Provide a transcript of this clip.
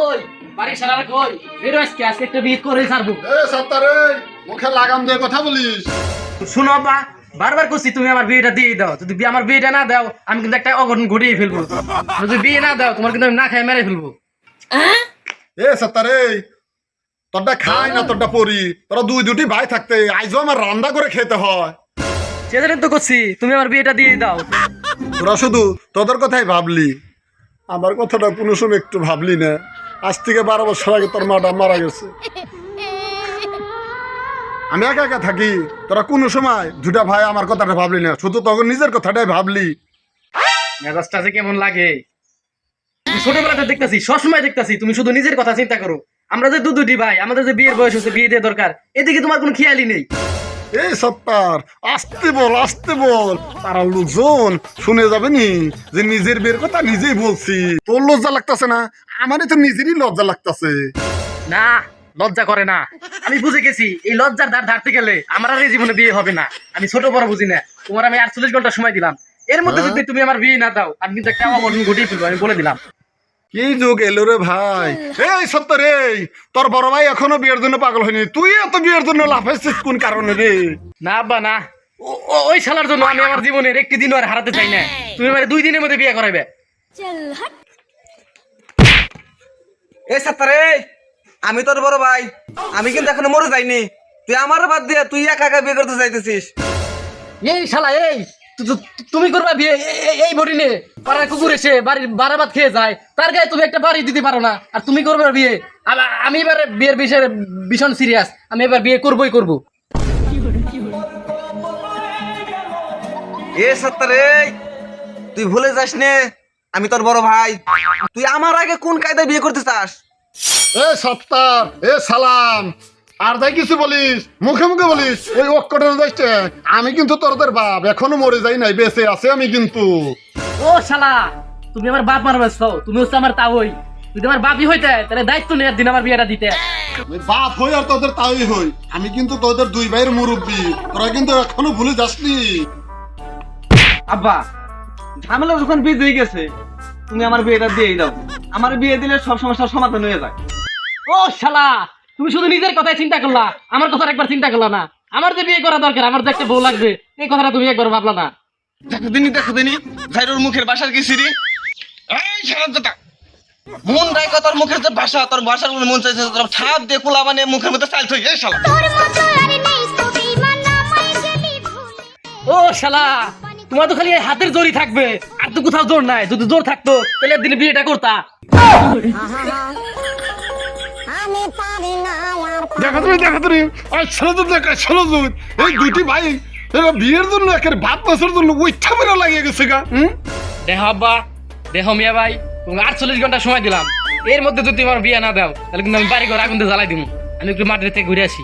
ওই বাড়ি সারা কই বেরো আজকে আজকে একটা বিয়ে করে ছাড়বো। এ সত্তারে মুখে লাগাম দিয়ে কথা বলিস। শুনো বা বারবার করছি তুমি আমার বিয়েটা দিয়ে দাও, যদি আমার বিয়েটা না দাও আমি কিন্তু একটা অঘটন ঘটিয়ে ফেলবো। যদি বিয়ে না দাও তোমার কিন্তু আমি না খাই মেরে ফেলবো। এ সত্তারে তোরটা খাই না তোরটা পরি, তোরা দুটি ভাই থাকতে আইজও আমার রান্না করে খেতে হয়। সেদিন তো করছি তুমি আমার বিয়েটা দিয়ে দাও। তোরা শুধু তোদের কথাই ভাবলি, আমার কথাটা কোনো সময় একটু ভাবলি না। আজ থেকে 12 বছর আগে তোর মাটা মারা গেছে, আমি একা একা থাকি। তোরা কোনো সময় দুটা ভাই আমার কথাটা ভাবলি না, শুধু তখন নিজের কথাটাই ভাবলি। মেজাজটা যে কেমন লাগে ছোটবেলাতে দেখতেছি, সবসময় দেখতেছি তুমি শুধু নিজের কথা চিন্তা করো। আমরা যে দুটি ভাই, আমাদের যে বিয়ের বয়স হচ্ছে, বিয়ে দিয়ে দরকার, এদিকে তোমার কোনো খেয়ালই নেই। এই সত্তার আসতে বল আসতে বল, পাড়ার লোকজন শুনে যাবে নি যে নিজের বিয়ের কথা নিজেই বলছি। তোর লজ্জা লাগতেছে না? আমারই তো নিজেরই লজ্জা লাগতেছে। না লজ্জা করে না, আমি বুঝে গেছি এই লজ্জার ধার ধারতে গেলে আমার আর এই জীবনে বিয়ে হবে না। আমি ছোট বড় বুঝি না, তোমার আমি 48 ঘন্টা সময় দিলাম, এর মধ্যে যদি তুমি আমার বিয়ে না দাও আমি কিন্তু একটা অঘটন ঘটিয়ে ফেলবো, আমি বলে দিলাম। কি যুগ এলো রে ভাই! এই সত্য রে, তোর বড় ভাই এখনো বিয়ের জন্য পাগল হয়নি, তুই এত বিয়ের জন্য লাফাইছিস কোন কারণে রে? না আব্বা না, ওই শালার জন্য আমি আমার জীবনের একটি দিনও আর হারাতে চাই না। তুমি আমার 2 দিনের মধ্যে বিয়ে করাইবে। এই সাত্তারে, আমি তোর বড় ভাই, আমি কিন্তু এখনো মরে যাইনি। তুই আমার বাদ দিয়ে তুই একা একা বিয়ে করতে চাইতেছিস? এই শালা এই তুমি করবা বিয়ে এই বডি নে? পাড়ার কুকুর এসে বাড়ির বারাবাদ খেয়ে যায়, তার গায়ে তুমি একটা বাড়ি দিতে পারো না, আর তুমি করবে বিয়ে? আমি এবার বিয়ের বিষয়ে ভীষণ সিরিয়াস, আমি এবার বিয়ে করবই করবো। এ সাত্তারে, তুই ভুলে যাস নে আমি তোর বড় ভাই। তুই আমার আগে কোন কায়দায় বিয়ে করতে চাস? এ সত্তার, এ সালাম, আর তাই কিছু বলিস মুখে মুখে বলিস, ওই অক্ষটা যাইছে। আমি কিন্তু তোরদের বাপ, এখনো মরে যাই নাই, বেঁচে আছে আমি কিন্তু। ও শালা, তুমি আমার বাপ মারবে, তুমি হচ্ছে আমার তাওই। যদি আমার বাপই হইতে তাহলে দায়িত্ব নেই একদিন আমার বিয়েটা দিতে। আমি বাপ হই আর তোদের তাই হই, আমি কিন্তু তোদের 2 ভাইয়ের মুরব্বী, তোরা কিন্তু এখনো ভুলে যাসনি। আব্বা, ঝামেলা যখন বিয়ে হয়ে গেছে তুমি আমার বিয়েটা দিয়েই দাও। আমার বিয়ে দিলে সব সমস্যার সমাধান হয়ে যায়। ও শালা, তুমি শুধু নিজের কথাই চিন্তা করলা, আমার কথা একবার চিন্তা করলা না। আমার যে বিয়ে করা দরকার, আমার যে একটা বউ লাগবে, এই কথাটা তুমি একবার ভাবলা না। দেখো দিনি ভাইরুর মুখের ভাষার কি সিরি? এই শালাটা মন রায় তোর মুখের যে ভাষা, তোর ভাষার মন চাইছে তোর ছাপ দিয়ে কুলা মানে মুখের মধ্যে চাল থই। এই শালা, ও শালা, তোমার তো খালি এই হাতের জোরই থাকবে, আর তো কোথাও জোর নাই। যদি জোর থাকতো তাহলে একদিন বিয়েটা করতা। দেখা তুমি আর ছেলে তো দেখা ছেলে তো এই 2টি ভাই এরা বিয়ের জন্য একের ভাত বছর জন্য ওইটা মেরা লাগিয়ে গেছে গা। দেখো আব্বা, দেখো মিয়া ভাই, তোমাকে 48 ঘন্টা সময় দিলাম, এর মধ্যে যদি তোমার বিয়ে না দাও তাহলে কিন্তু আমি বাড়ি ঘর আগুন দিয়ে জ্বালাই দিব। আমি একটু মাঠের থেকে ঘুরে আসি।